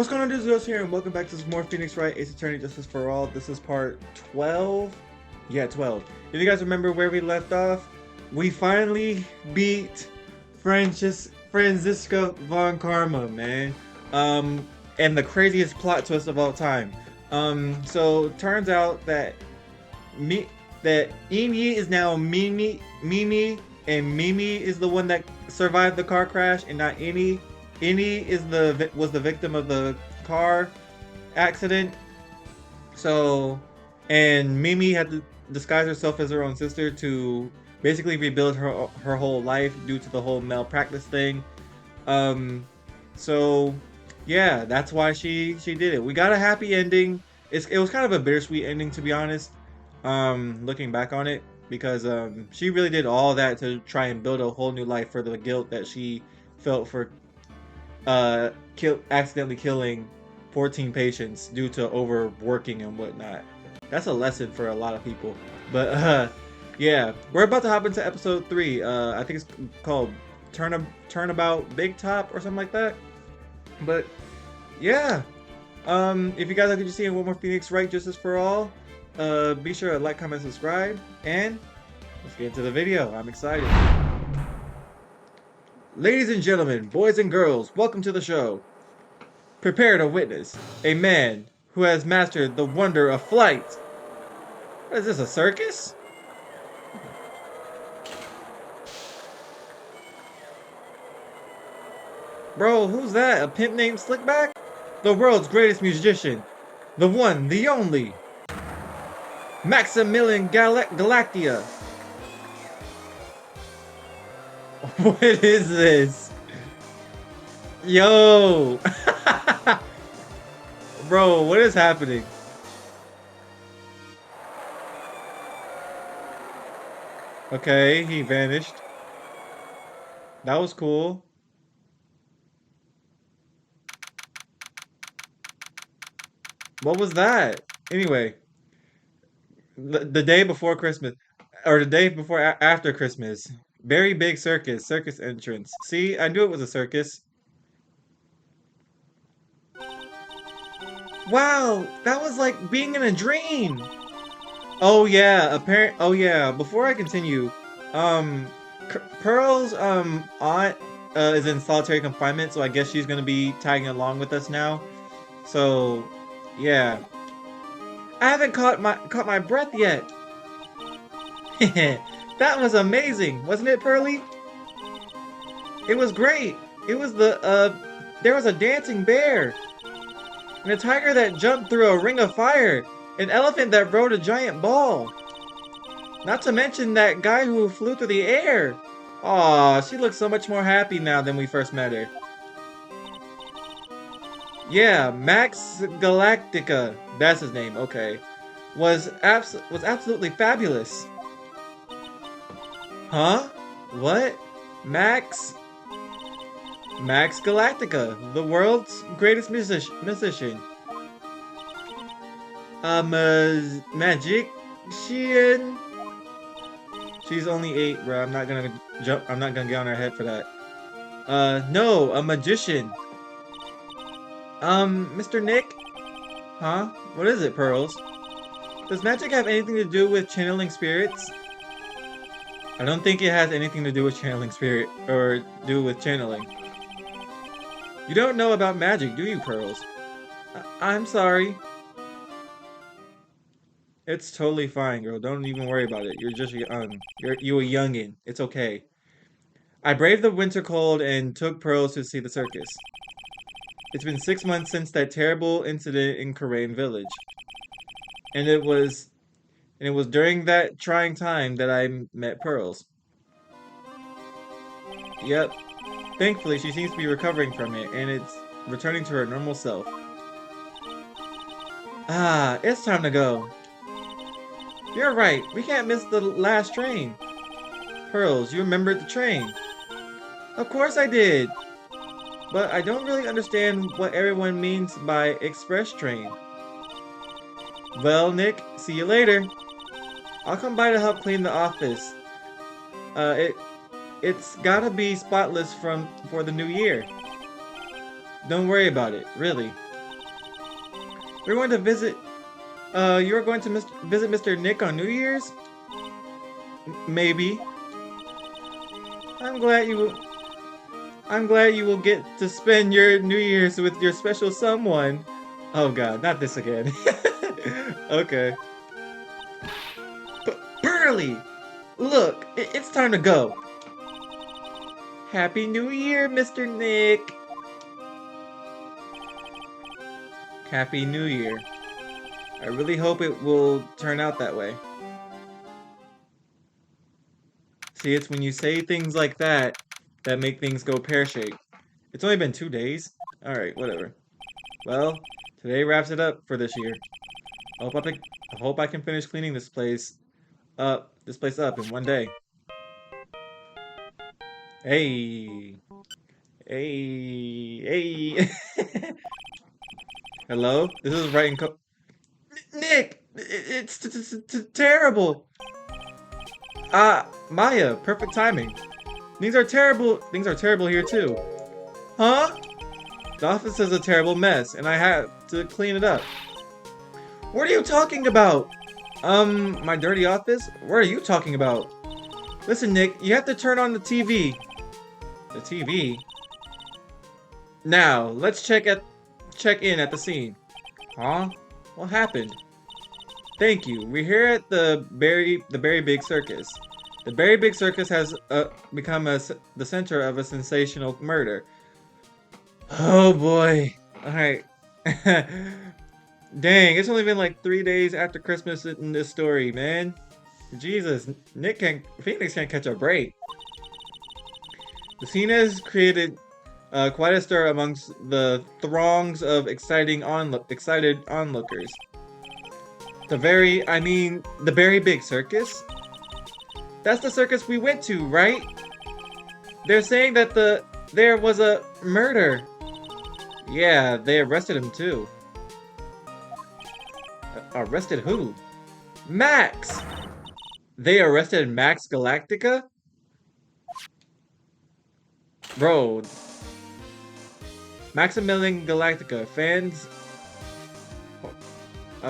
What's going on, dudes? Ghxst here, and welcome back to some more Phoenix Wright Ace Attorney Justice for All. This is part 12. Yeah, 12. If you guys remember where we left off, we finally beat Franziska von Karma, man. And the craziest plot twist of all time. So turns out that Amy is now Mimi, and Mimi is the one that survived the car crash, and not Ini. Ini was the victim of the car accident. So, and Mimi had to disguise herself as her own sister to basically rebuild her whole life due to the whole malpractice thing. So yeah, that's why she did it. We got a happy ending. It was kind of a bittersweet ending, to be honest. Looking back on it, because she really did all that to try and build a whole new life for the guilt that she felt for accidentally killing 14 patients due to overworking and whatnot. That's a lesson for a lot of people. But yeah, we're about to hop into episode 3. I think it's called Turnabout Big Top or something like that. But yeah, if you guys like what you see in one more Phoenix Wright Justice for All, be sure to like, comment, subscribe, and let's get into the video. I'm excited. Ladies and gentlemen, boys and girls, welcome to the show. Prepare to witness a man who has mastered the wonder of flight. What is this, a circus? Bro, who's that? A pimp named Slickback? The world's greatest musician. The one, the only. Maximilian Galactia. What is this? Yo! Bro, what is happening? Okay, he vanished. That was cool. What was that? Anyway, the day before Christmas, or the day before after Christmas. Very big circus entrance. See, I knew it was a circus. Wow, that was like being in a dream. Oh yeah, oh yeah, before I continue, Pearl's aunt is in solitary confinement, so I guess she's gonna be tagging along with us now. So, yeah. I haven't caught my breath yet. That was amazing, wasn't it, Pearly? It was great. It was there was a dancing bear, and a tiger that jumped through a ring of fire, an elephant that rode a giant ball. Not to mention that guy who flew through the air. Aw, she looks so much more happy now than we first met her. Yeah, Max Galactica, that's his name, okay. Was absolutely fabulous. Huh? What? Max Galactica, the world's greatest musician. Magician. She's only 8, bro. I'm not gonna get on her head for that. No, a magician. Mr. Nick? Huh? What is it, Pearls? Does magic have anything to do with channeling spirits? I don't think it has anything to do with channeling spirit, or do with channeling. You don't know about magic, do you, Pearls? I'm sorry. It's totally fine, girl. Don't even worry about it. You're just young. You a youngin'. It's okay. I braved the winter cold and took Pearls to see the circus. It's been 6 months since that terrible incident in Karain Village. And it was during that trying time that I met Pearls. Yep. Thankfully, she seems to be recovering from it, and it's returning to her normal self. Ah, it's time to go. You're right. We can't miss the last train. Pearls, you remembered the train. Of course I did. But I don't really understand what everyone means by express train. Well, Nick, see you later. I'll come by to help clean the office. It's gotta be spotless for the new year. Don't worry about it, really. We're going to visit. You're going to visit Mr. Nick on New Year's? Maybe. I'm glad you will. I'm glad you will get to spend your New Year's with your special someone. Oh God, not this again. Okay. But Burley, look, it's time to go. Happy New Year, Mr. Nick. Happy New Year. I really hope it will turn out that way. See, it's when you say things like that that make things go pear-shaped. It's only been 2 days. Alright, whatever. Well, today wraps it up for this year. I hope I can finish cleaning this place up in one day. Hey. Hey. Hello? This is Wright and Co. Nick! It's terrible! Maya, perfect timing. Things are terrible. Things are terrible here too. Huh? The office is a terrible mess, and I have to clean it up. What are you talking about? My dirty office? What are you talking about? Listen, Nick, you have to turn on the TV. The TV? Now, let's check in at the scene. Huh? What happened? Thank you. We're here at the Very Big Circus. The Very Big Circus has become the center of a sensational murder. Oh boy. Alright. Dang, it's only been like 3 days after Christmas in this story, man. Jesus, Phoenix can't catch a break. The scene has created quite a stir amongst the throngs of excited onlookers. The Very Big Circus? That's the circus we went to, right? They're saying that there was a murder. Yeah, they arrested him too. Arrested who? Max! They arrested Max Galactica? Bro. Maximilian Galactica. Fans...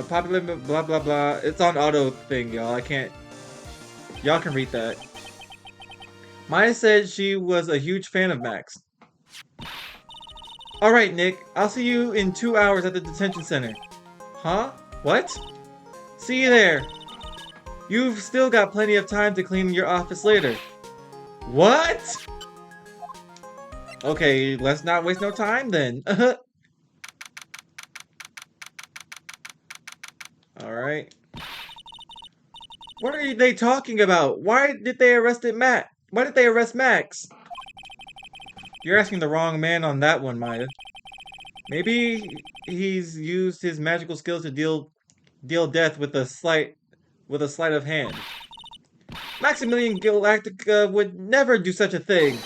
popular blah blah blah. It's on auto thing, y'all. I can't... Y'all can read that. Maya said she was a huge fan of Max. Alright, Nick. I'll see you in 2 hours at the detention center. Huh? What? See you there. You've still got plenty of time to clean your office later. What? Okay, let's not waste no time then. Alright. What are they talking about? Why did they arrest Max? You're asking the wrong man on that one, Maya. Maybe he's used his magical skills to deal death with a sleight of hand. Maximilian Galactica would never do such a thing.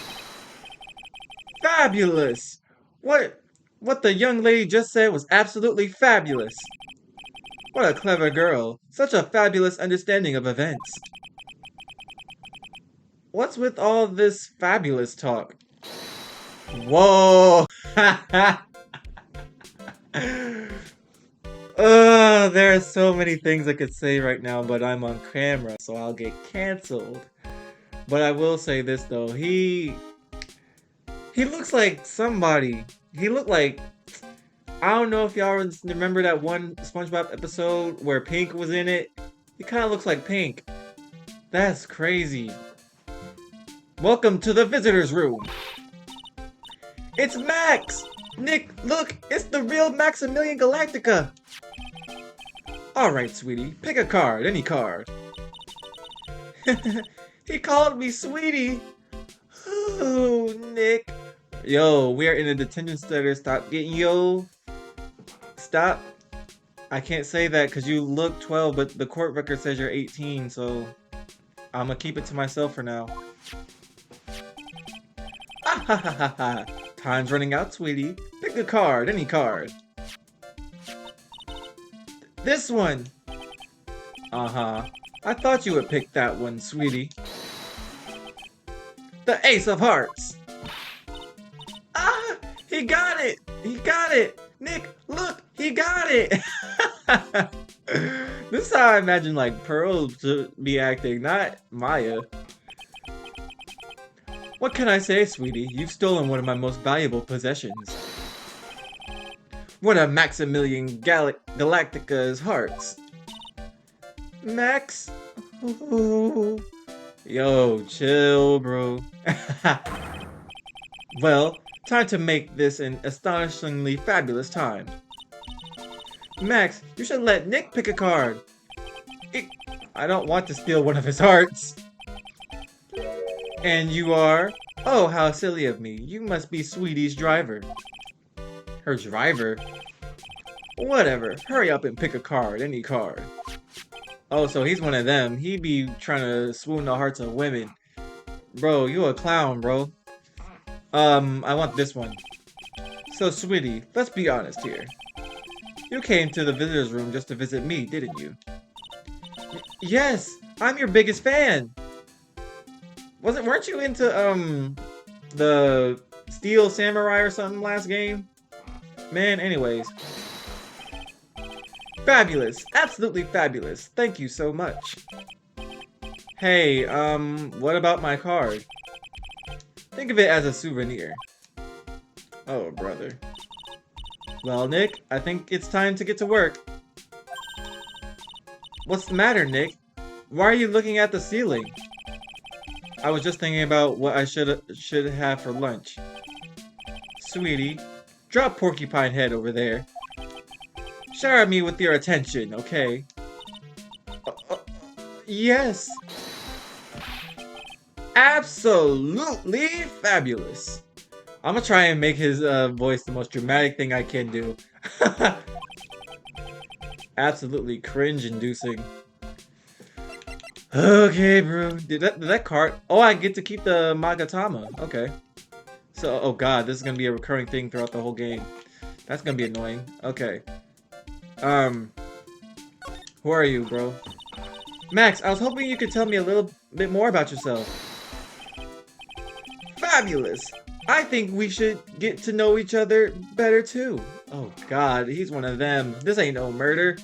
Fabulous! What the young lady just said was absolutely fabulous. What a clever girl. Such a fabulous understanding of events. What's with all this fabulous talk? Whoa! There are so many things I could say right now, but I'm on camera, so I'll get canceled. But I will say this though, he looks like somebody. He looked like, I don't know if y'all remember that one SpongeBob episode where Pink was in it. He kind of looks like Pink. That's crazy. Welcome to the visitor's room. It's Max! Nick, look, it's the real Maximilian Galactica. Alright, sweetie, pick a card, any card. He called me sweetie. Ooh, Nick. Yo, we are in a detention center. Stop getting yo. Stop. I can't say that because you look 12, but the court record says you're 18, so I'm gonna keep it to myself for now. Ah ha ha ha ha. Time's running out, sweetie. Pick a card, any card. This one. Uh-huh. I thought you would pick that one, sweetie. The Ace of Hearts. Ah! He got it! He got it! Nick, look! He He got it! This is how I imagine like Pearl to be acting, not Maya. What can I say, sweetie? You've stolen one of my most valuable possessions. One of Maximilian Galactica's hearts. Max? Ooh. Yo, chill, bro. Well, time to make this an astonishingly fabulous time. Max, you should let Nick pick a card. I don't want to steal one of his hearts. And you are? Oh, how silly of me. You must be Sweetie's driver. Her driver? Whatever. Hurry up and pick a card. Any card. Oh, so he's one of them. He be trying to swoon the hearts of women. Bro, you a clown, bro. I want this one. So, sweetie, let's be honest here. You came to the visitor's room just to visit me, didn't you? Yes, I'm your biggest fan. Weren't you into, the Steel Samurai or something last game? Man, anyways. Fabulous. Absolutely fabulous. Thank you so much. Hey, what about my card? Think of it as a souvenir. Oh, brother. Well, Nick, I think it's time to get to work. What's the matter, Nick? Why are you looking at the ceiling? I was just thinking about what I should have for lunch. Sweetie, drop Porcupine Head over there. Shower me with your attention, okay? Yes! Absolutely fabulous! I'm gonna try and make his voice the most dramatic thing I can do. Absolutely cringe-inducing. Okay, bro. Did that card... Oh, I get to keep the Magatama. Okay. So, oh god, this is gonna be a recurring thing throughout the whole game. That's gonna be annoying. Okay. Who are you, bro? Max, I was hoping you could tell me a little bit more about yourself. Fabulous! I think we should get to know each other better too. Oh god, he's one of them. This ain't no murder.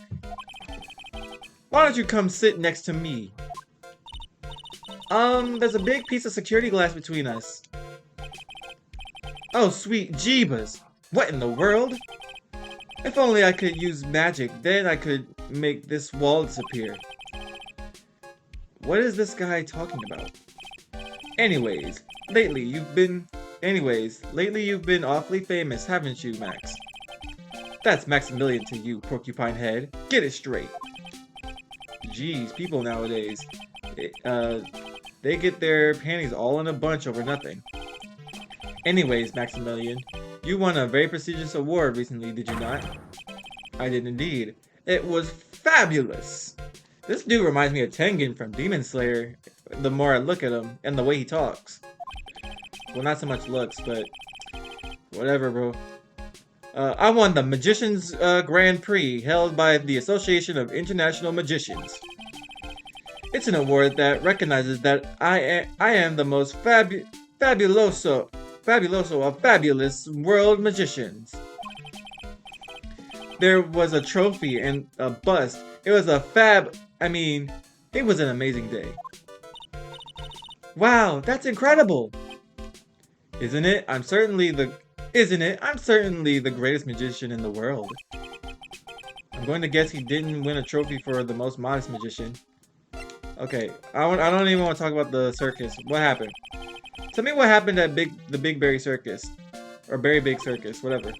Why don't you come sit next to me? There's a big piece of security glass between us. Oh, sweet Jeebus. What in the world? If only I could use magic, then I could make this wall disappear. What is this guy talking about? Anyways, lately you've been awfully famous, haven't you, Max? That's Maximilian to you, Porcupine Head. Get it straight. Jeez, people nowadays. They get their panties all in a bunch over nothing. Anyways, Maximilian, you won a very prestigious award recently, did you not? I did indeed. It was fabulous! This dude reminds me of Tengen from Demon Slayer, the more I look at him, and the way he talks. Well, not so much looks, but whatever, bro. I won the Magician's Grand Prix, held by the Association of International Magicians. It's an award that recognizes that I am the most fabuloso of fabulous world magicians. There was a trophy and a bust. It was it was an amazing day. Wow, that's incredible! Isn't it? I'm certainly the greatest magician in the world. I'm going to guess he didn't win a trophy for the most modest magician. Okay, I don't even want to talk about the circus. What happened? Tell me what happened at the Big Berry Circus. Or Berry Big Circus, whatever.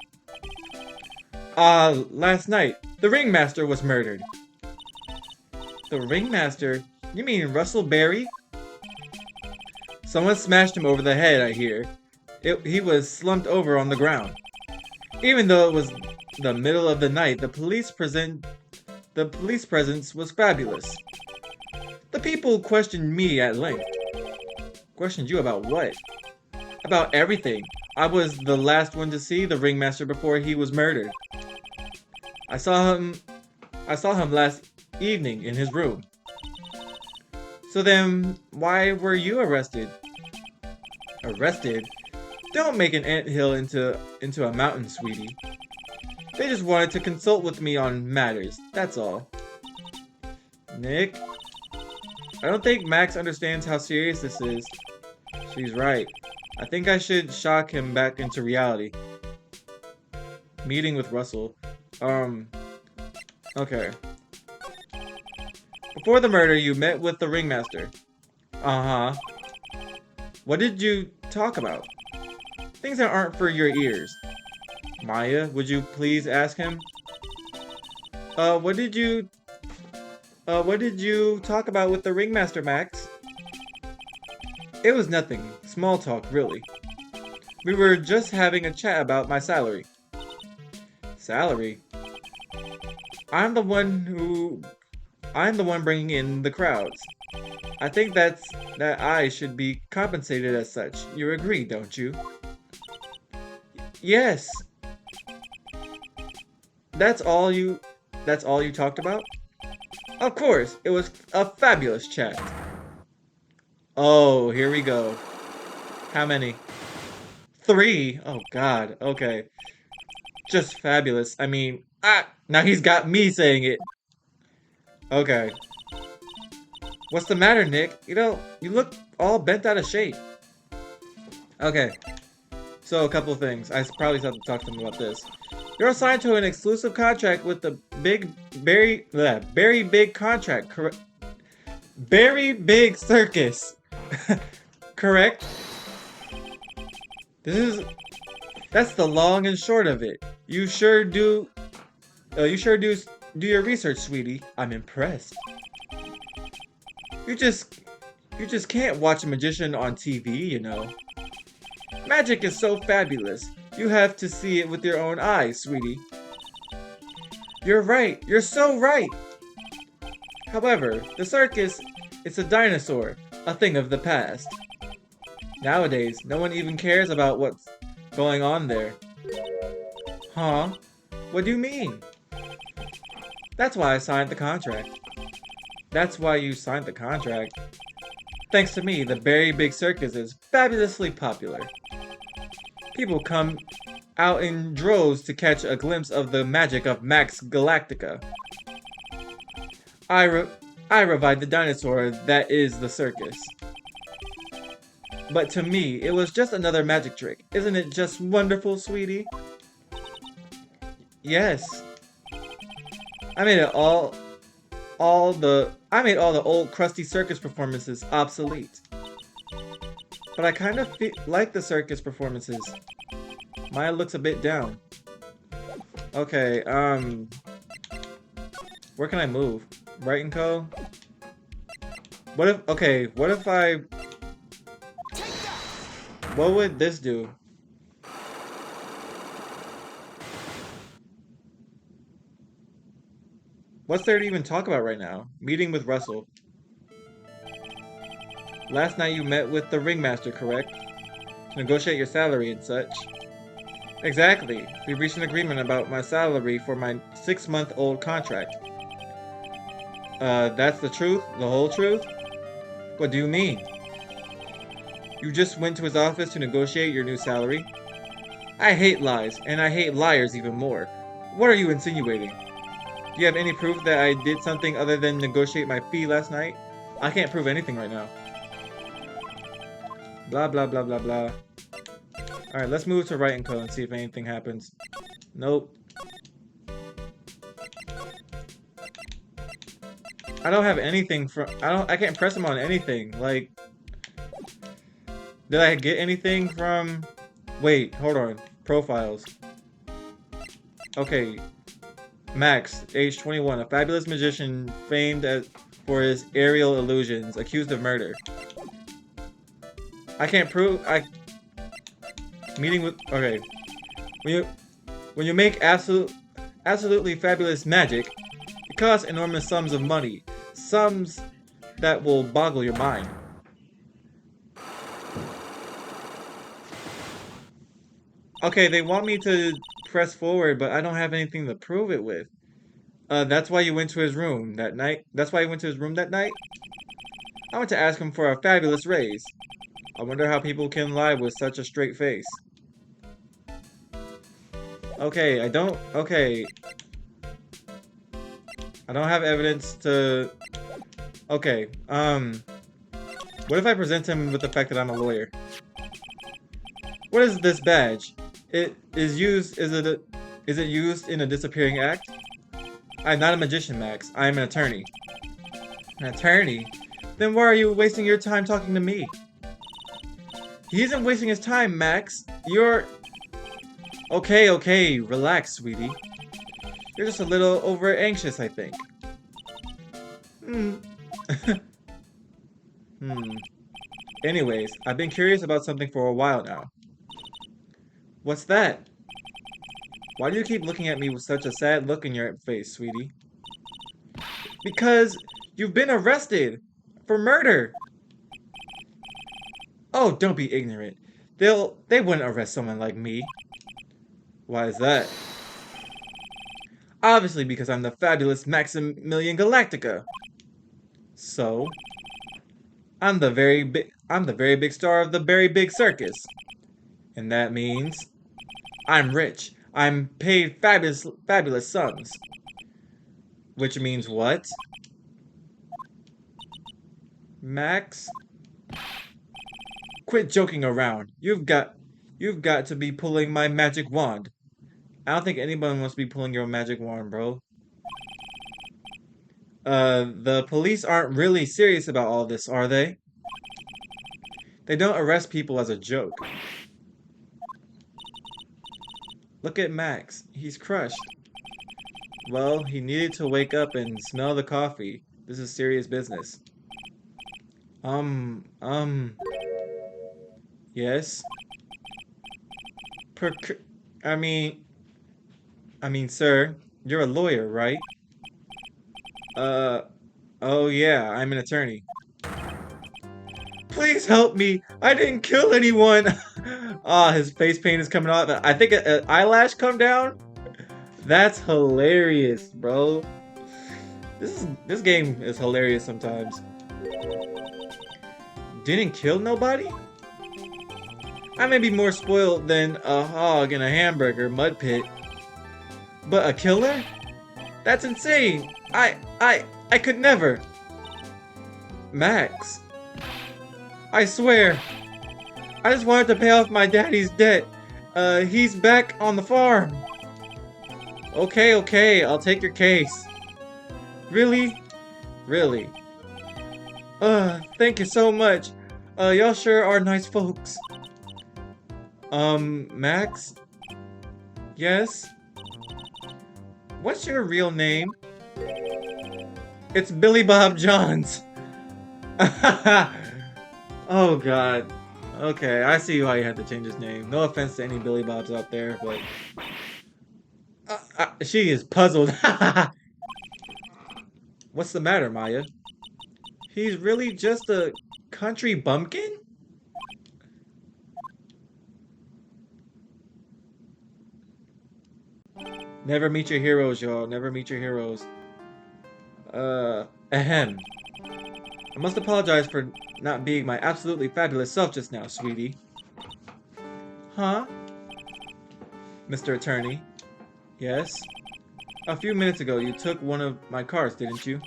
Last night, the ringmaster was murdered. The ringmaster? You mean Russell Berry? Someone smashed him over the head, I hear. He was slumped over on the ground. Even though it was the middle of the night, the police presence was fabulous. The people questioned me at length. Questioned you about what? About everything. I was the last one to see the ringmaster before he was murdered. I saw him last evening in his room. So then, why were you arrested? Arrested? Don't make an anthill into a mountain, sweetie. They just wanted to consult with me on matters, that's all. Nick? I don't think Max understands how serious this is. She's right. I think I should shock him back into reality. Meeting with Russell. Okay. Before the murder, you met with the ringmaster. Uh-huh. What did you talk about? Things that aren't for your ears. Maya, would you please ask him? What did you talk about with the ringmaster, Max? It was nothing. Small talk, really. We were just having a chat about my salary. Salary? I'm the one bringing in the crowds. I think that I should be compensated as such. You agree, don't you? Yes. That's all you talked about? Of course, it was a fabulous chat. Oh, here we go. How many? 3? Oh god, okay. Just fabulous. I mean, now he's got me saying it. Okay. What's the matter, Nick? You look all bent out of shape. Okay. So, a couple of things. I probably have to talk to him about this. You're assigned to an exclusive contract with the very big contract, very big circus. Correct? That's the long and short of it. You sure do your research, sweetie. I'm impressed. You just can't watch a magician on TV, you know. Magic is so fabulous. You have to see it with your own eyes, sweetie. You're right. You're so right. However, the circus, it's a dinosaur, a thing of the past. Nowadays, no one even cares about what's going on there. Huh? What do you mean? That's why I signed the contract. That's why you signed the contract. Thanks to me, the very big circus is fabulously popular. People come out in droves to catch a glimpse of the magic of Max Galactica. I revived the dinosaur that is the circus. But to me, it was just another magic trick. Isn't it just wonderful, sweetie? Yes. I made all the old crusty circus performances obsolete. But I kind of like the circus performances. Maya looks a bit down. Okay, where can I move? Wright and Co? What would this do? What's there to even talk about right now? Meeting with Russell. Last night you met with the ringmaster, correct? To negotiate your salary and such. Exactly. We reached an agreement about my salary for my 6-month-old contract. That's the truth? The whole truth? What do you mean? You just went to his office to negotiate your new salary? I hate lies, and I hate liars even more. What are you insinuating? Do you have any proof that I did something other than negotiate my fee last night? I can't prove anything right now. Blah, blah, blah, blah, blah. Alright, let's move to Wright and Co. and see if anything happens. Nope. I don't have anything from... I can't press him on anything. Like... Did I get anything from... Wait, hold on. Profiles. Okay. Max, age 21. A fabulous magician famed for his aerial illusions. Accused of murder. I can't prove... Meeting with... Okay. When you make absolutely fabulous magic, it costs enormous sums of money. Sums that will boggle your mind. Okay, they want me to press forward, but I don't have anything to prove it with. That's why you went to his room that night? That's why you went to his room that night? I went to ask him for a fabulous raise. I wonder how people can lie with such a straight face. Okay, I don't... Okay. I don't have evidence to... Okay, what if I present him with the fact that I'm a lawyer? What is this badge? It is used... Is it used in a disappearing act? I'm not a magician, Max. I am an attorney. An attorney? Then why are you wasting your time talking to me? He isn't wasting his time, Max. You're... Okay, relax, sweetie. You're just a little over anxious, I think. Hmm. Anyways, I've been curious about something for a while now. What's that? Why do you keep looking at me with such a sad look in your face, sweetie? Because you've been arrested for murder. Oh, don't be ignorant. They wouldn't arrest someone like me. Why is that? Obviously because I'm the fabulous Maximilian Galactica. So, I'm the very big star of the very big circus. And that means I'm rich. I'm paid fabulous sums. Which means what? Max? Quit joking around. You've got to be pulling my magic wand. I don't think anyone wants to be pulling your magic wand, bro. The police aren't really serious about all this, are they? They don't arrest people as a joke. Look at Max. He's crushed. Well, he needed to wake up and smell the coffee. This is serious business. Yes? I mean, sir, you're a lawyer, right? Oh yeah, I'm an attorney. Please help me! I didn't kill anyone! Ah, his face paint is coming off. I think an eyelash come down? That's hilarious, bro. This game is hilarious sometimes. Didn't kill nobody? I may be more spoiled than a hog in a hamburger mud pit. But a killer? That's insane! I could never! Max. I swear. I just wanted to pay off my daddy's debt. He's back on the farm. Okay, I'll take your case. Really? Really? Thank you so much. Y'all sure are nice folks. Max? Yes? What's your real name? It's Billy Bob Johns. Oh god. Okay, I see why you had to change his name. No offense to any Billy Bobs out there, but... she is puzzled. What's the matter, Maya? He's really just a country bumpkin? Never meet your heroes, y'all. Never meet your heroes. Ahem. I must apologize for not being my absolutely fabulous self just now, sweetie. Huh? Mr. Attorney? Yes? A few minutes ago, you took one of my cards, didn't you?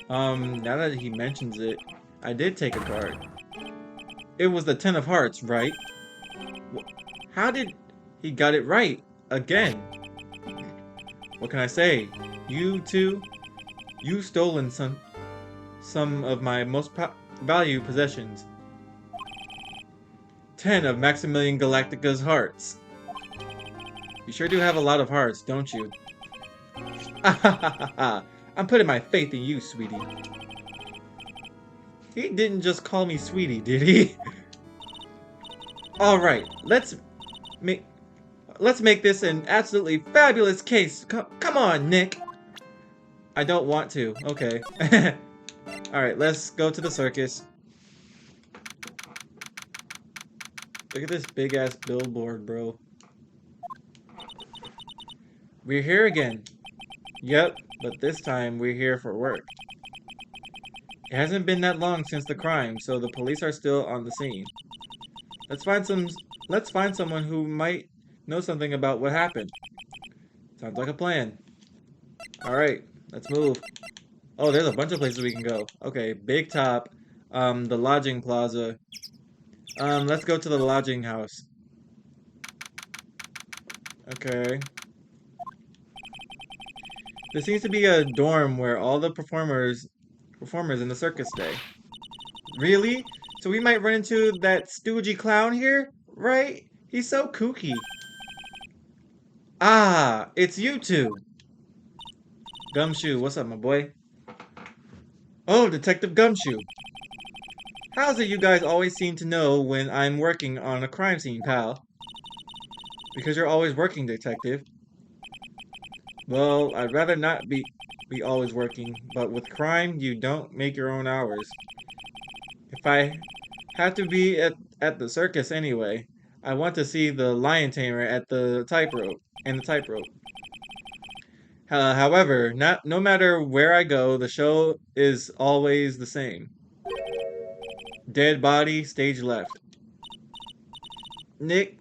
Now that he mentions it, I did take a card. It was the 10 of hearts, right? How did he got it right? Again. What can I say? You two, you've stolen some of my most valued possessions. 10 of Maximilian Galactica's hearts. You sure do have a lot of hearts, don't you? I'm putting my faith in you, sweetie. He didn't just call me sweetie, did he? Alright, let's make this an absolutely fabulous case. Come on, Nick. I don't want to. Okay. Alright, let's go to the circus. Look at this big-ass billboard, bro. We're here again. Yep, but this time we're here for work. It hasn't been that long since the crime, so the police are still on the scene. Let's find someone who might know something about what happened. Sounds like a plan. Alright, let's move. Oh, there's a bunch of places we can go. Okay, Big Top, the lodging plaza. Let's go to the lodging house. Okay. There seems to be a dorm where all the performers in the circus stay. Really? So we might run into that stoogey clown here, right? He's so kooky. Ah, it's you two. Gumshoe, what's up, my boy? Oh, Detective Gumshoe. How's it you guys always seem to know when I'm working on a crime scene, pal? Because you're always working, detective. Well, I'd rather not be always working, but with crime, you don't make your own hours. If I have to be at the circus anyway, I want to see the lion tamer at the tightrope. However, no matter where I go, the show is always the same. Dead body, stage left. Nick,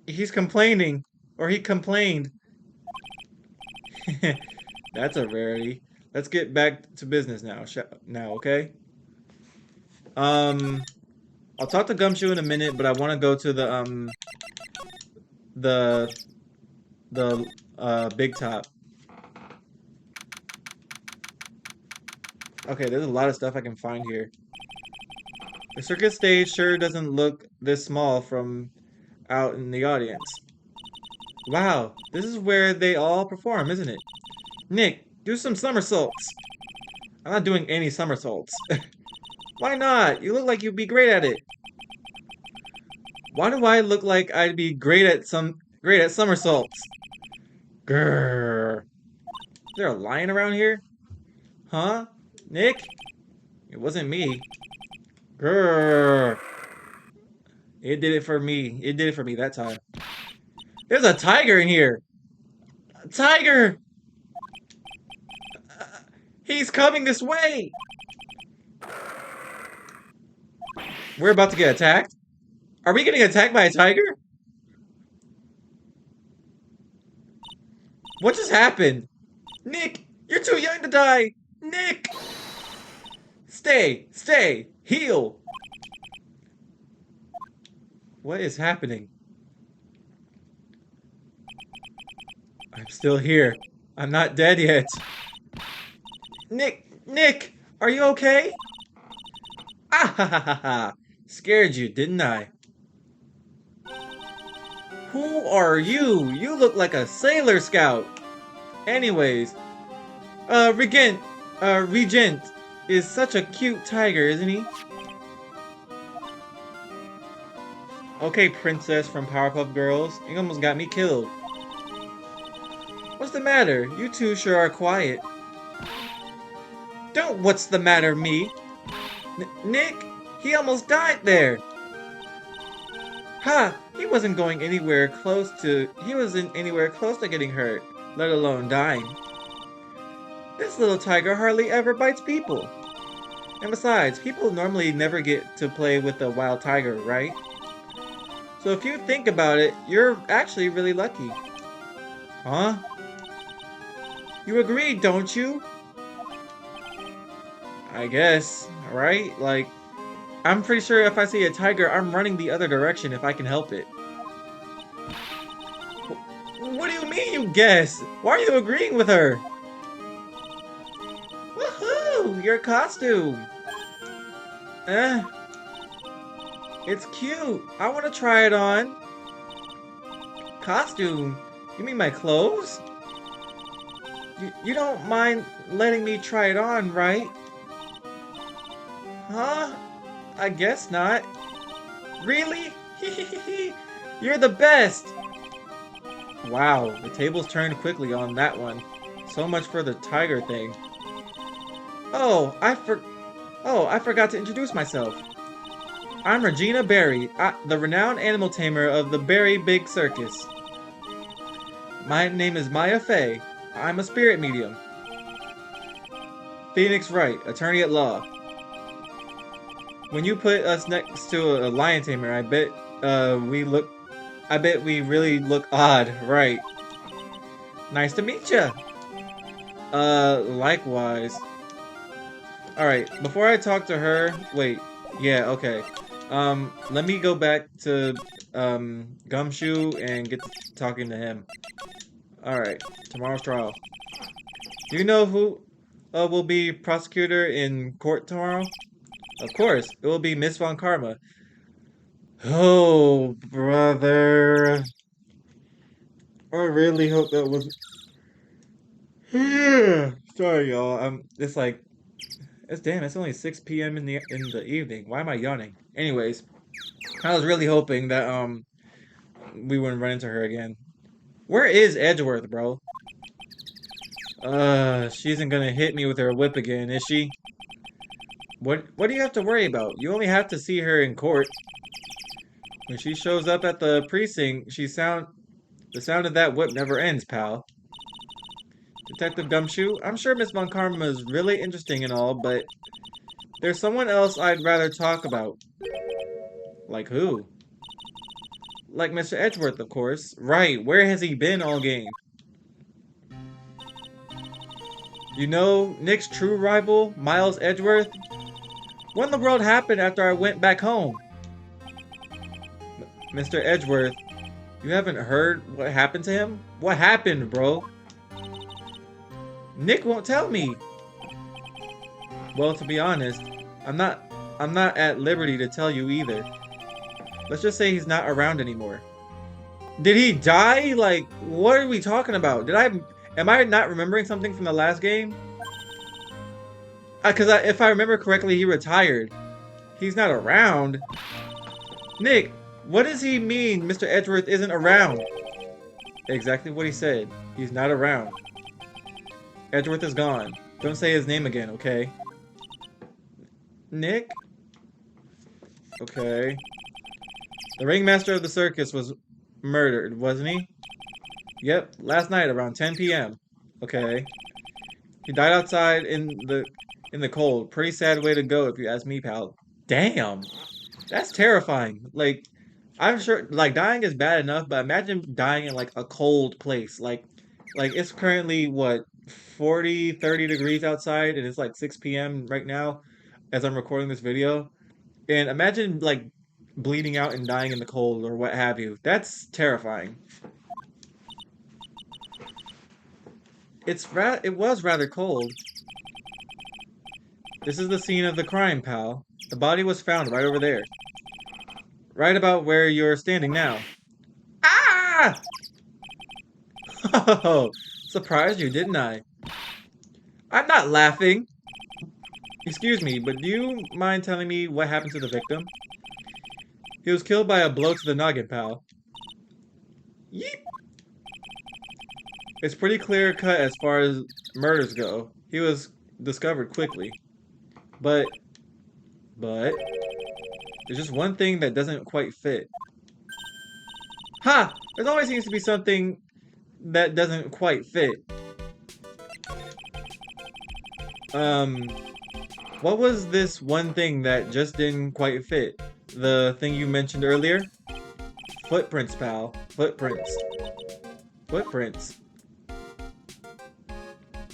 he's complaining, or he complained. That's a rarity. Let's get back to business now, okay? Um, I'll talk to Gumshoe in a minute, but I want to go to the Big Top. Okay, there's a lot of stuff I can find here. The circus stage sure doesn't look this small from out in the audience. Wow, this is where they all perform, isn't it? Nick, do some somersaults. I'm not doing any somersaults. Why not? You look like you'd be great at it. Why do I look like I'd be great at somersaults? Grrr. Is there a lion around here? Huh? Nick? It wasn't me. Grrr. It did it for me. It did it for me that time. There's a tiger in here. A tiger! Uh, he's coming this way. We're about to get attacked? Are we getting attacked by a tiger? What just happened? Nick, you're too young to die. Nick! Stay, heal. What is happening? I'm still here. I'm not dead yet. Nick, are you okay? Ah ha ha ha ha. Scared you, didn't I? Who are you? You look like a Sailor Scout. Anyways, Regent is such a cute tiger, isn't he? Okay, princess from Powerpuff Girls, you almost got me killed. What's the matter? You two sure are quiet. Don't what's the matter me? Nick, he almost died there. Ha! He wasn't anywhere close to getting hurt, let alone dying. This little tiger hardly ever bites people. And besides, people normally never get to play with a wild tiger, right? So if you think about it, you're actually really lucky. Huh? You agree, don't you? I guess, right? Like, I'm pretty sure if I see a tiger, I'm running the other direction if I can help it. What do you mean you guess? Why are you agreeing with her? Woohoo! Your costume! It's cute. I want to try it on. Costume? You mean my clothes? You don't mind letting me try it on, right? Huh? I guess not. Really? You're the best! Wow, the tables turned quickly on that one. So much for the tiger thing. Oh, I forgot to introduce myself. I'm Regina Berry, the renowned animal tamer of the Berry Big Circus. My name is Maya Fey. I'm a spirit medium. Phoenix Wright, attorney at law. When you put us next to a lion tamer, I bet we look I bet we really look odd, right? Nice to meet ya. Likewise. Alright, before I talk to her, wait, yeah, okay. Let me go back to, Gumshoe and get to talking to him. Alright, tomorrow's trial. Do you know who, will be prosecutor in court tomorrow? Of course, it will be Miss Von Karma. Oh, brother. I really hope that was. Sorry, y'all. It's like it's damn. It's only 6 p.m. in the evening. Why am I yawning? Anyways, I was really hoping that we wouldn't run into her again. Where is Edgeworth, bro? She isn't gonna hit me with her whip again, is she? What do you have to worry about? You only have to see her in court. When she shows up at the precinct, the sound of that whip never ends, pal. Detective Gumshoe, I'm sure Miss Von Karma is really interesting and all, but there's someone else I'd rather talk about. Like who? Like Mr. Edgeworth, of course. Right, where has he been all game? You know Nick's true rival, Miles Edgeworth? What in the world happened after I went back home? Mr. Edgeworth, you haven't heard what happened to him? What happened, bro? Nick won't tell me. Well, to be honest, I'm not at liberty to tell you either. Let's just say he's not around anymore. Did he die? Like, what are we talking about? Am I not remembering something from the last game? Because if I remember correctly, he retired. He's not around. Nick, what does he mean Mr. Edgeworth isn't around? Exactly what he said. He's not around. Edgeworth is gone. Don't say his name again, okay? Nick? Okay. The ringmaster of the circus was murdered, wasn't he? Yep, last night around 10 p.m. Okay. He died outside in the cold. Pretty sad way to go if you ask me, pal. Damn. That's terrifying. Like, I'm sure like dying is bad enough, but imagine dying in like a cold place. Like it's currently what 40, 30 degrees outside and it's like 6 p.m. right now as I'm recording this video. And imagine like bleeding out and dying in the cold or what have you. That's terrifying. It was rather cold. This is the scene of the crime, pal. The body was found right over there. Right about where you're standing now. Ah! Oh, surprised you, didn't I? I'm not laughing. Excuse me, but do you mind telling me what happened to the victim? He was killed by a blow to the noggin, pal. Yeep. It's pretty clear cut as far as murders go. He was discovered quickly. But there's just one thing that doesn't quite fit. Ha! There always seems to be something that doesn't quite fit. What was this one thing that just didn't quite fit? The thing you mentioned earlier? Footprints, pal. Footprints. Footprints.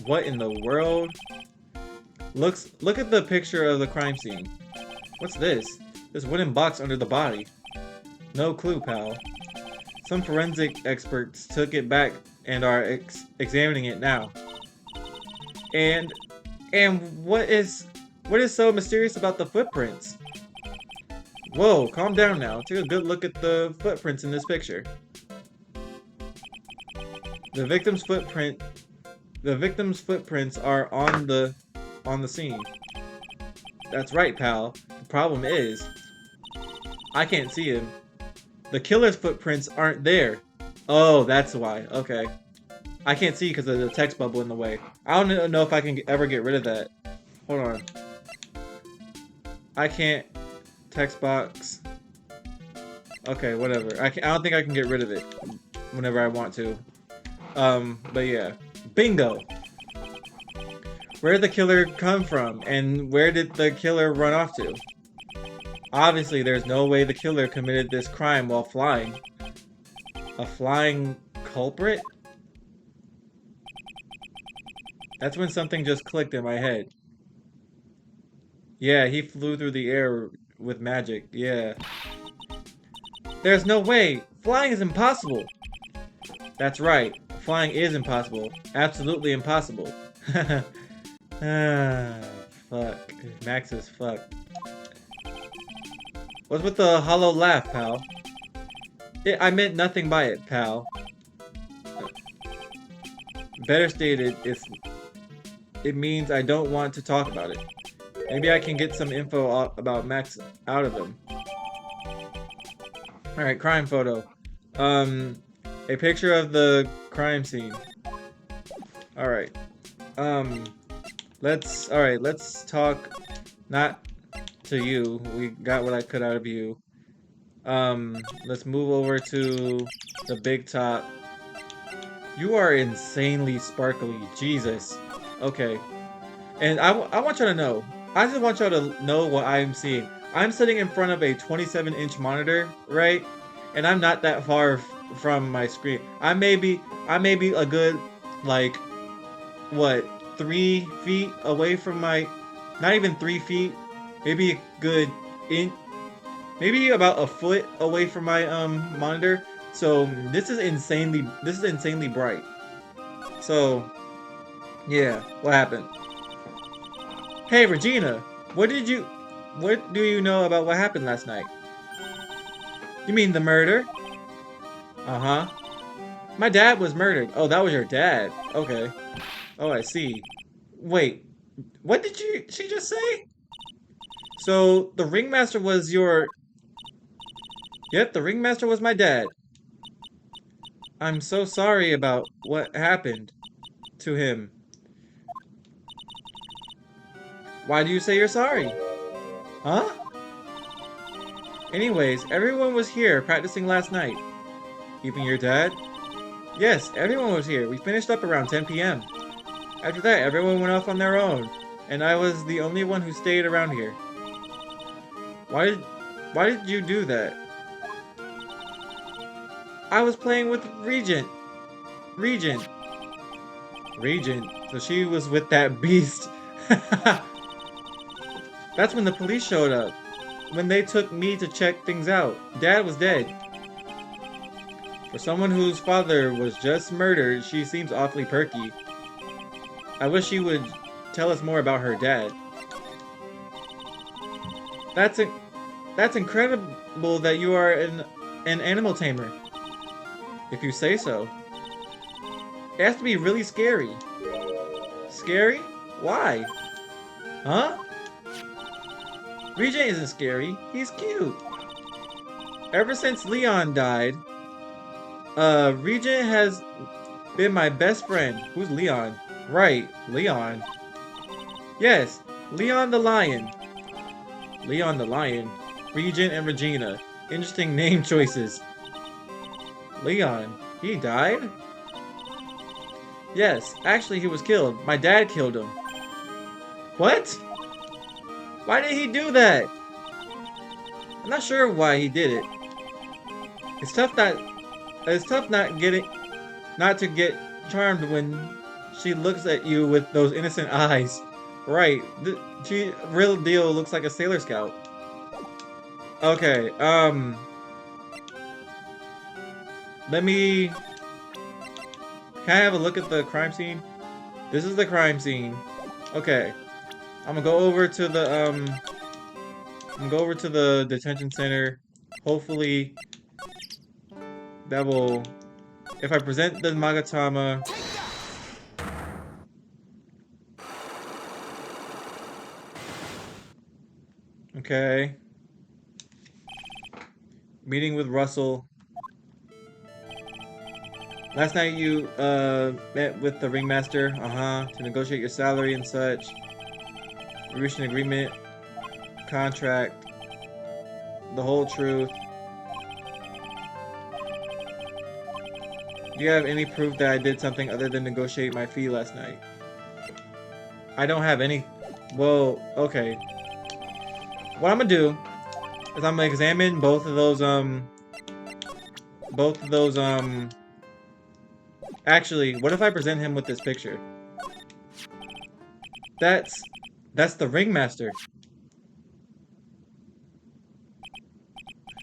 What in the world? Look at the picture of the crime scene. What's this? This wooden box under the body. No clue, pal. Some forensic experts took it back and are examining it now. And what is so mysterious about the footprints? Whoa, calm down now. Take a good look at the footprints in this picture. The victim's footprints are on the scene. That's right, pal. The problem is I can't see him. The killer's footprints aren't there. Oh, that's why. Okay. I can't see because of the text bubble in the way. I don't know if I can ever get rid of that. Hold on. I can't. Text box. Okay, whatever. I don't think I can get rid of it whenever I want to. But yeah. Bingo! Where did the killer come from? And where did the killer run off to? Obviously, there's no way the killer committed this crime while flying. A flying culprit? That's when something just clicked in my head. Yeah, he flew through the air with magic. Yeah. There's no way! Flying is impossible! That's right. Flying is impossible. Absolutely impossible. Ah, fuck. Max is fucked. What's with the hollow laugh, pal? I meant nothing by it, pal. Better stated, it means I don't want to talk about it. Maybe I can get some info about Max out of him. Alright, crime photo. A picture of the crime scene. Alright. Let's talk not to you. We got what I could out of you. Let's move over to the big top. You are insanely sparkly. Jesus. Okay. And I want y'all to know. I just want y'all to know what I'm seeing. I'm sitting in front of a 27-inch monitor, right? And I'm not that far from my screen. I may be a good, like, what, 3 feet away from my, not even 3 feet, maybe a good maybe about a foot away from my monitor. So this is insanely bright. So yeah, what happened? Hey Regina, what do you know about what happened last night? You mean the murder? Uh-huh. My dad was murdered. Oh, that was your dad. Okay. Oh, I see. Wait, what did she just say? So the ringmaster was your... Yep, the ringmaster was my dad. I'm so sorry about what happened to him. Why do you say you're sorry? Huh? Anyways, everyone was here practicing last night. Even your dad? Yes, everyone was here. We finished up around 10 p.m. After that, everyone went off on their own, and I was the only one who stayed around here. Why did you do that? I was playing with Regent. Regent. So she was with that beast. That's when the police showed up. When they took me to check things out. Dad was dead. For someone whose father was just murdered, she seems awfully perky. I wish she would tell us more about her dad. That's incredible that you are an animal tamer. If you say so. It has to be really scary. Scary? Why? Huh? Regent isn't scary. He's cute. Ever since Leon died, Regent has been my best friend. Who's Leon? Right, Leon. Yes, Leon the Lion. Leon the Lion. Regent and Regina. Interesting name choices. Leon, he died? Yes, actually he was killed. My dad killed him. What? Why did he do that? I'm not sure why he did it. It's tough not to get charmed when she looks at you with those innocent eyes. Right, she real deal looks like a Sailor Scout. Okay, can I have a look at the crime scene? This is the crime scene. Okay. I'm gonna go over to the detention center. Hopefully that will, if I present the Magatama. Okay. Meeting with Russell. Last night you met with the ringmaster, to negotiate your salary and such. We reached an agreement, contract, the whole truth. Do you have any proof that I did something other than negotiate my fee last night? I don't have any. Well, okay. What I'm gonna do is I'm gonna examine both of those both of those, Actually, what if I present him with this picture? That's the ringmaster.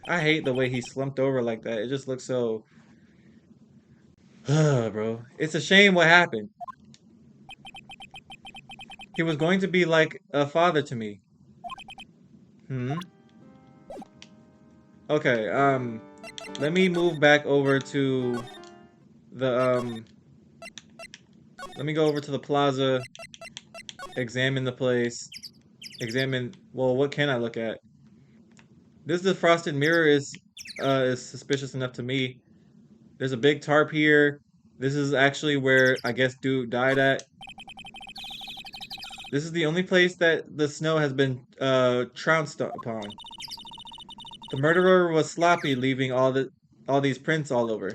I hate the way he slumped over like that. It just looks so... Bro. It's a shame what happened. He was going to be like a father to me. Hmm? Okay, let me move back over to the, let me go over to the plaza, examine the place, well, what can I look at? This defrosted mirror is suspicious enough to me. There's a big tarp here. This is actually where I guess dude died at. This is the only place that the snow has been trounced upon. The murderer was sloppy, leaving all these prints all over.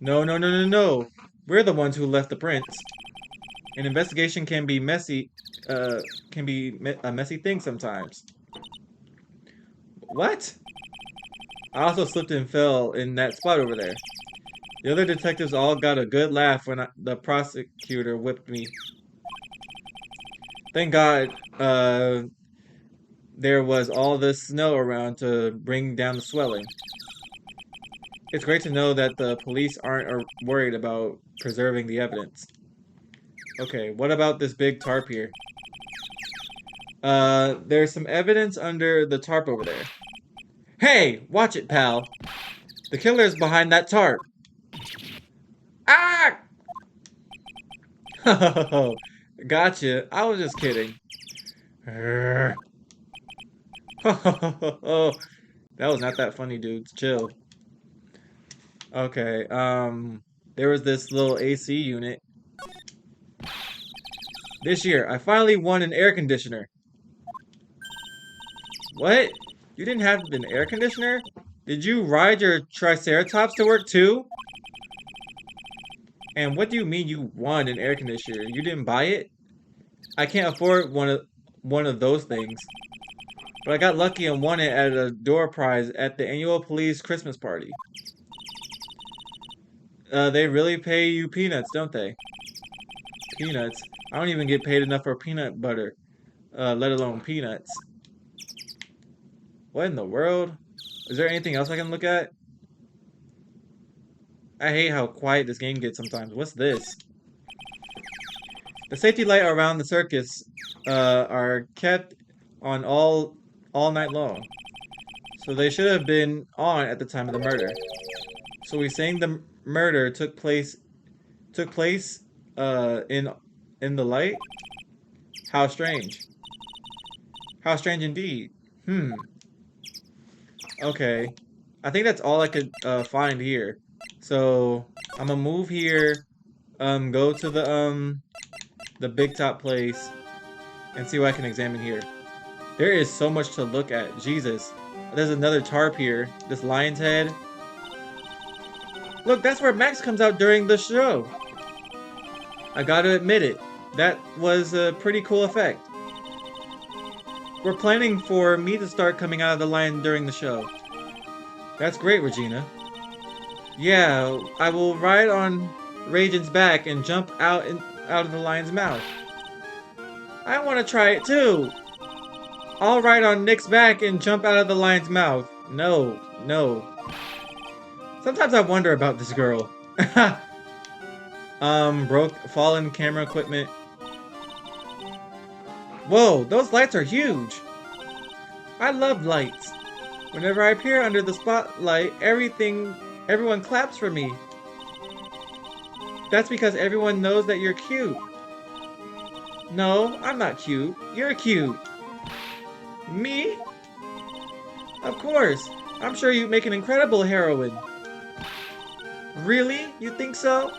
No, no, no, no, no. We're the ones who left the prints. An investigation can be messy, a messy thing sometimes. What? I also slipped and fell in that spot over there. The other detectives all got a good laugh when the prosecutor whipped me. Thank God, there was all this snow around to bring down the swelling. It's great to know that the police aren't worried about preserving the evidence. Okay, what about this big tarp here? There's some evidence under the tarp over there. Hey, watch it, pal. The killer's behind that tarp. Ah! Gotcha. I was just kidding. That was not that funny, dudes. Chill. Okay, there was this little AC unit. This year, I finally won an air conditioner. What? You didn't have an air conditioner? Did you ride your Triceratops to work too? And what do you mean you won an air conditioner? You didn't buy it? I can't afford one of those things. But I got lucky and won it at a door prize at the annual police Christmas party. They really pay you peanuts, don't they? Peanuts? I don't even get paid enough for peanut butter, let alone peanuts. What in the world? Is there anything else I can look at? I hate how quiet this game gets sometimes. What's this? The safety light around the circus are kept on all night long. So they should have been on at the time of the murder. So we saying the murder took place in the light? How strange. How strange indeed. Hmm. Okay. I think that's all I could find here. So I'm gonna move here, go to the big top place and see what I can examine here. There is so much to look at. Jesus. There's another tarp here. This lion's head. Look, that's where Max comes out during the show. I gotta admit it. That was a pretty cool effect. We're planning for me to start coming out of the lion during the show. That's great, Regina. Yeah, I will ride on Rajan's back and jump out of the lion's mouth. I want to try it too. I'll ride on Nick's back and jump out of the lion's mouth. No, no. Sometimes I wonder about this girl. Fallen camera equipment. Whoa, those lights are huge. I love lights. Whenever I appear under the spotlight, everyone claps for me. That's because everyone knows that you're cute. No, I'm not cute. You're cute. Me? Of course. I'm sure you make an incredible heroine. Really? You think so?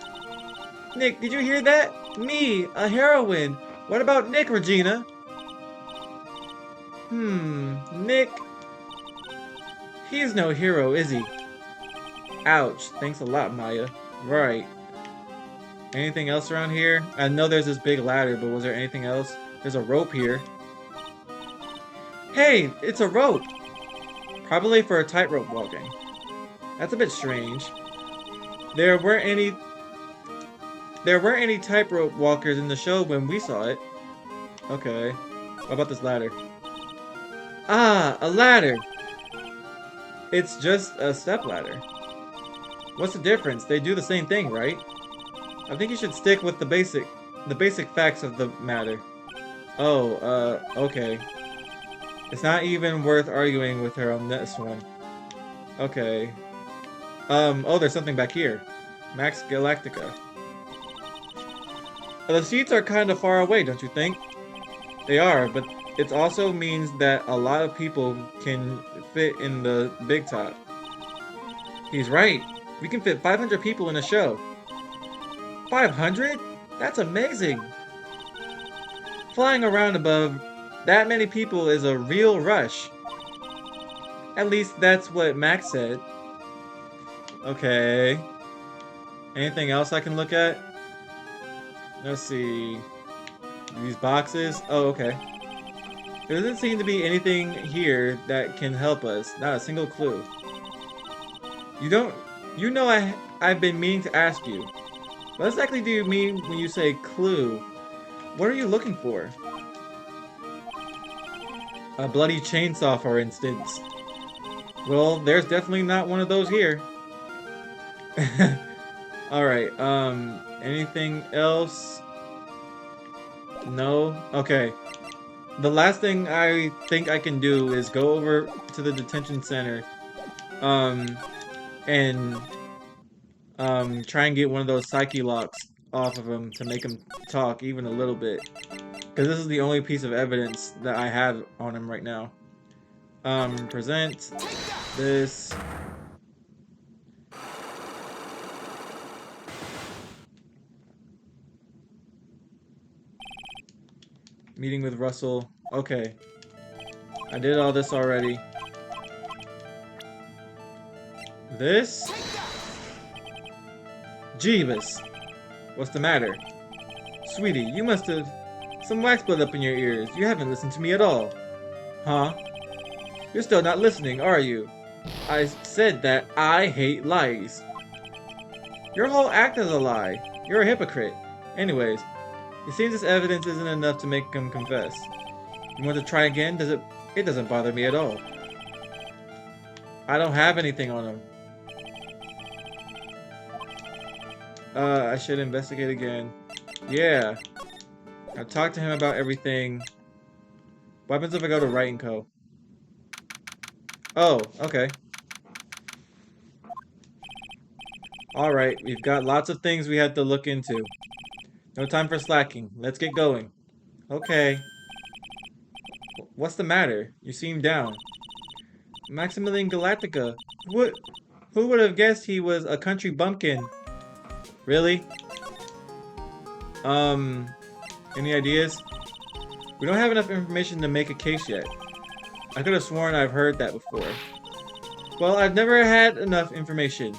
Nick, did you hear that? Me, a heroine. What about Nick, Regina? Nick. He's no hero, is he? Ouch. Thanks a lot, Maya. Right. Anything else around here? I know there's this big ladder, but was there anything else? There's a rope here. Hey, it's a rope! Probably for a tightrope walking. That's a bit strange. There weren't any there weren't any tightrope walkers in the show when we saw it. Okay. What about this ladder? Ah, a ladder! It's just a step ladder. What's the difference? They do the same thing, right? I think you should stick with the basic facts of the matter. Oh, okay. It's not even worth arguing with her on this one. Okay. Oh, there's something back here. Max Galactica. The seats are kind of far away, don't you think? They are, but it also means that a lot of people can fit in the big top. He's right. We can fit 500 people in a show. 500? That's amazing. Flying around above that many people is a real rush. At least that's what Max said. Okay. Anything else I can look at? Let's see. These boxes? Oh, okay. There doesn't seem to be anything here that can help us. Not a single clue. You know I've been meaning to ask you. What exactly do you mean when you say clue? What are you looking for? A bloody chainsaw, for instance. Well, there's definitely not one of those here. Alright, anything else? No? Okay. The last thing I think I can do is go over to the detention center, and, try and get one of those psyche locks off of him to make him talk even a little bit. Because this is the only piece of evidence that I have on him right now. Present this. Meeting with Russell. Okay. I did all this already. This? Jeebus. What's the matter? Sweetie, you must have some wax built up in your ears. You haven't listened to me at all. Huh? You're still not listening, are you? I said that I hate lies. Your whole act is a lie. You're a hypocrite. Anyways, it seems this evidence isn't enough to make him confess. You want to try again? It doesn't bother me at all. I don't have anything on him. I should investigate again. Yeah. I talked to him about everything. What happens if I go to Wright & Co? Oh, okay. Alright, we've got lots of things we have to look into. No time for slacking. Let's get going. Okay. What's the matter? You seem down. Maximilian Galactica. Who would have guessed he was a country bumpkin? Really? Any ideas? We don't have enough information to make a case yet. I could have sworn I've heard that before. Well, I've never had enough information.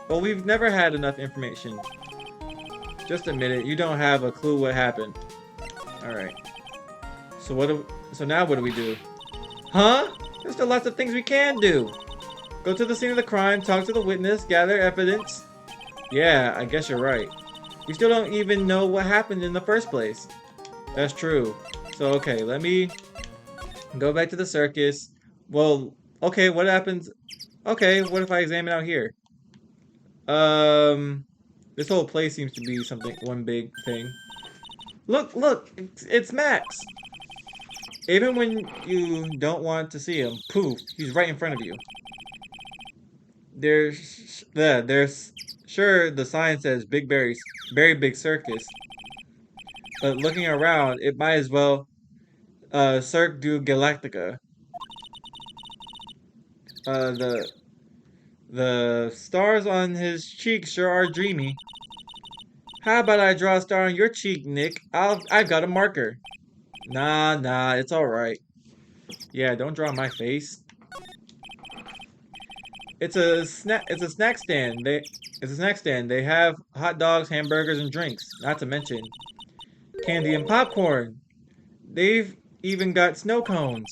Well, we've never had enough information. Just admit it, you don't have a clue what happened. Alright. So now what do we do? Huh? There's still lots of things we can do. Go to the scene of the crime, talk to the witness, gather evidence. Yeah, I guess you're right. We still don't even know what happened in the first place. That's true. So, okay, let me go back to the circus. Well, okay, what happens? Okay, what if I examine out here? This whole place seems to be one big thing. Look, it's Max. Even when you don't want to see him, poof, he's right in front of you. There's sure the sign says Very Big Circus, but looking around, it might as well Cirque du Galactica. The stars on his cheek sure are dreamy. How about I draw a star on your cheek, Nick? I've got a marker. Nah, it's alright. Yeah, don't draw my face. It's a snack stand. It's a snack stand. They have hot dogs, hamburgers, and drinks. Not to mention candy and popcorn. They've even got snow cones.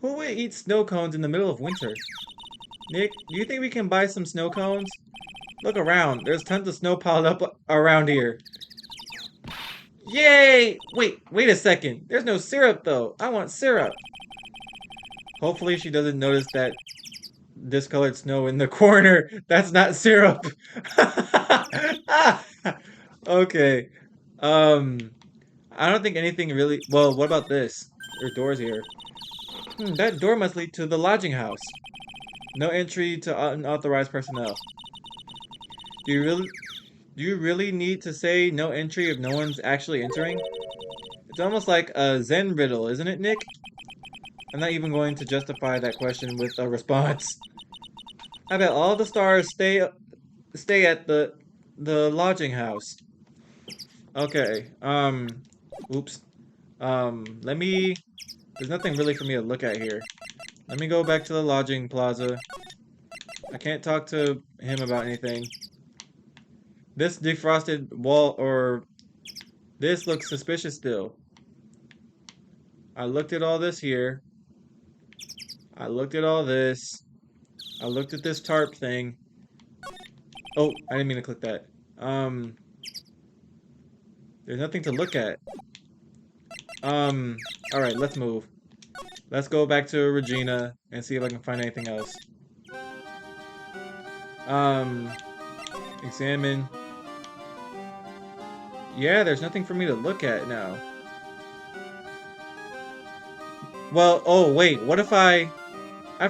Who would eat snow cones in the middle of winter? Nick, do you think we can buy some snow cones? Look around. There's tons of snow piled up around here. Yay! Wait a second. There's no syrup though. I want syrup. Hopefully she doesn't notice that discolored snow in the corner. That's not syrup. Okay. Um, I don't think anything really. Well, what about this? There are doors here. That door must lead to the lodging house. No entry to unauthorized personnel. Do you really do you really need to say no entry if no one's actually entering? It's almost like a Zen riddle, isn't it, Nick? I'm not even going to justify that question with a response. I bet all the stars stay at the lodging house. Okay. Oops. Let me. There's nothing really for me to look at here. Let me go back to the lodging plaza. I can't talk to him about anything. This defrosted wall, or this looks suspicious still. I looked at all this here. I looked at all this. I looked at this tarp thing. Oh, I didn't mean to click that. There's nothing to look at. Alright, let's move. Let's go back to Regina and see if I can find anything else. Examine. Yeah, there's nothing for me to look at now. Well, oh wait, what if I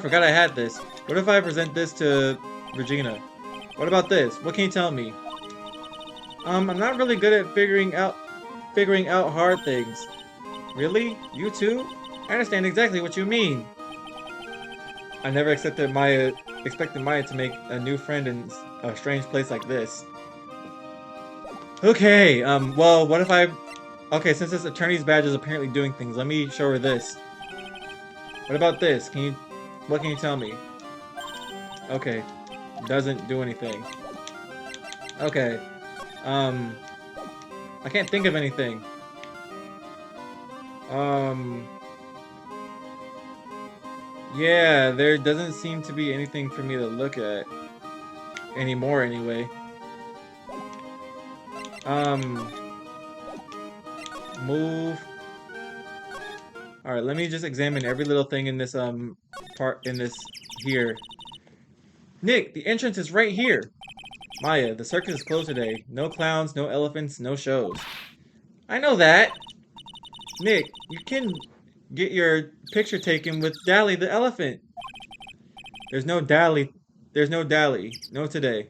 forgot I had this. What if I present this to Regina? What about this? What can you tell me? I'm not really good at figuring out hard things. Really? You too? I understand exactly what you mean. I never expected Maya to make a new friend in a strange place like this. Okay, well, what if I... Okay, since this attorney's badge is apparently doing things, let me show her this. What about this? What can you tell me? Okay, doesn't do anything. Okay, I can't think of anything. Yeah, there doesn't seem to be anything for me to look at anymore anyway. Move. Alright, let me just examine every little thing in this, part, in this, here. Nick, the entrance is right here! Maya, the circus is closed today. No clowns, no elephants, no shows. I know that! Nick, you can get your picture taken with Dally the elephant. There's no Dally. There's no Dally. No today.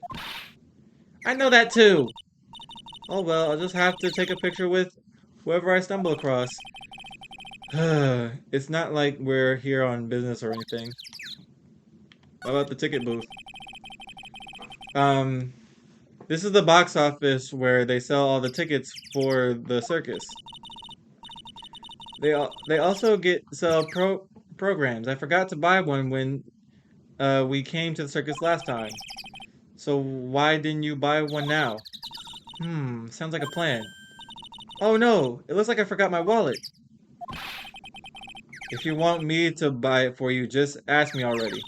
I know that too! Oh well, I'll just have to take a picture with whoever I stumble across. It's not like we're here on business or anything. How about the ticket booth? This is the box office where they sell all the tickets for the circus. They also sell programs. I forgot to buy one when we came to the circus last time. So why didn't you buy one now? Sounds like a plan. Oh no, it looks like I forgot my wallet. If you want me to buy it for you, just ask me already.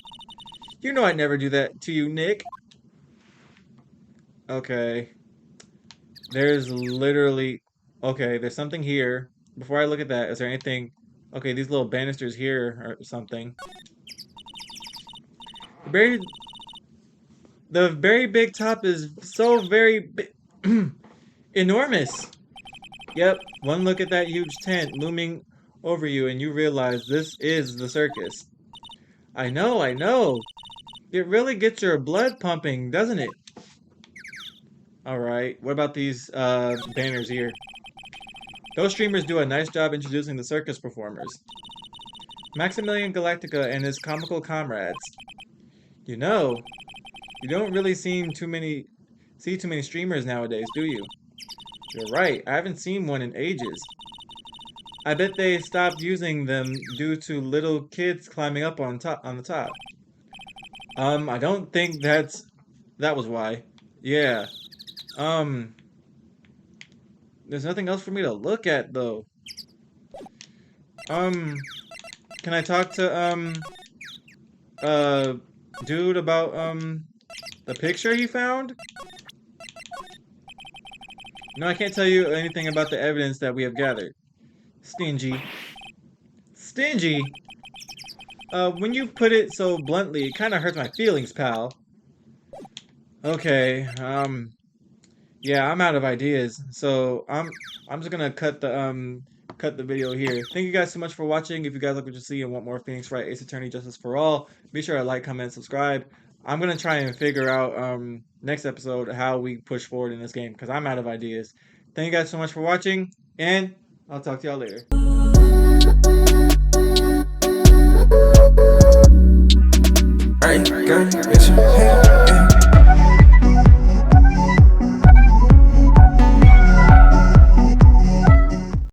You know I'd never do that to you, Nick. Okay. There's literally... Okay, there's something here. Before I look at that, is there anything... Okay, these little banisters here or something. The very big top is so very big... enormous! Yep, one look at that huge tent looming over you and you realize this is the circus. I know, I know! It really gets your blood pumping, doesn't it? Alright, what about these banners here? Those streamers do a nice job introducing the circus performers. Maximilian Galactica and his comical comrades. You know, you don't really see too many streamers nowadays, do you? You're right, I haven't seen one in ages. I bet they stopped using them due to little kids climbing up on the top. I don't think that was why. Yeah. There's nothing else for me to look at though. Can I talk to dude about the picture he found? No, I can't tell you anything about the evidence that we have gathered. Stingy. Stingy? When you put it so bluntly, it kind of hurts my feelings, pal. Okay, yeah, I'm out of ideas. So I'm just gonna cut the video here. Thank you guys so much for watching. If you guys like what you see and want more Phoenix Wright Ace Attorney Justice for All, be sure to like, comment, and subscribe. I'm gonna try and figure out next episode how we push forward in this game because I'm out of ideas. Thank you guys so much for watching, and I'll talk to y'all later. Right, got it,